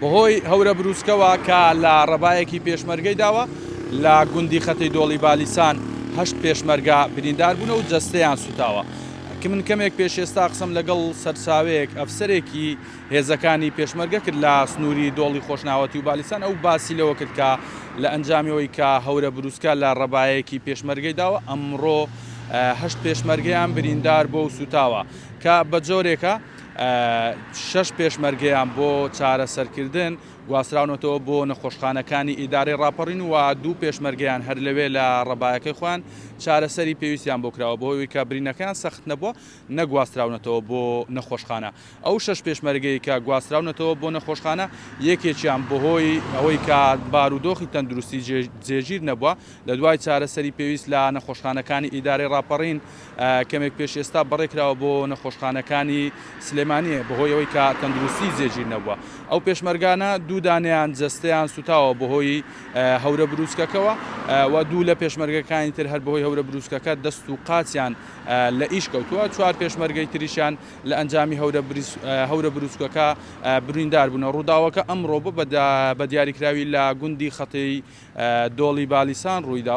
بەهۆی هەورە بروسکەوە کە لە ڕەبایەکی پێشمەرگەی داوە لە گوندی خەتەی دۆڵی بالیسان هەشت پێشمەرگە بریندار بوون و جەستەیان سوتاوە. کە من کەمێک پێش ئێستا قسەم لەگەڵ سەرچاوەیەک ئەفسەرێکی هێزەکانی پێشمەرگە کرد لە سنووری دۆڵی خۆشناوەتی و بالیسان ئەو باسی لەوە کرد کە لە ئەنجامیەوەی کە هەورە بروسکە لە ڕەبایەکی پێشمەرگەی داوە ئەمڕۆ هەشت پێشمەرگەیان بریندار بۆ و سوتاوە کە بە جۆرێکە شش پێشمەرگەیان بۆ چارەسەرکردن گواستراونەتەوە بۆ نەخۆشخانەکانی ئیدارەی ڕاپەڕین و دوو پێشمەرگەیان هەر لەوێ لە ڕەبایەکەی خۆیان چارەسەری پێویستیان بۆ کراوە بۆ ئەوەی کە برینەکەیان سەخت نەبووە نەگواستراونەتەوە بۆ نەخۆشخانە. ئەو شش پێشمەرگەی کە گواستراونەتەوە بۆ نەخۆشخانە یەکێکیان بەهۆی ئەوەی کە بارودۆخی تەندروستی جێگیر نەبووە لە دوای چارەسەری پێویست لە نەخۆشخانەکانی ئیدارەی ڕاپەڕین کەمێک پێش ئێستا بەڕێکراوە بۆ نەخۆشخانەکانی سلێمانیە بەهۆی ئەوەی کە تەندروستی جێگیر نەبووە. ئەو پێشمەرگانە دوو دانیان جەستەیان سوتاوە بەهۆی هەورە بروسکەکەوە و دوو لە پێشمەرگەکانی تر هەر بەهۆی هەورە بروسکەکە دەست و قاچیان لە ئیش کەوتووە. چوار پێشمەرگەی تریشیان لە ئەنجامی هەورە بروسکەکە بریندار بوون. ڕووداوەکە ئەمڕۆ بە دیاریکراوی لە گوندی خەتەی دۆڵی بالیسان ڕوویدا.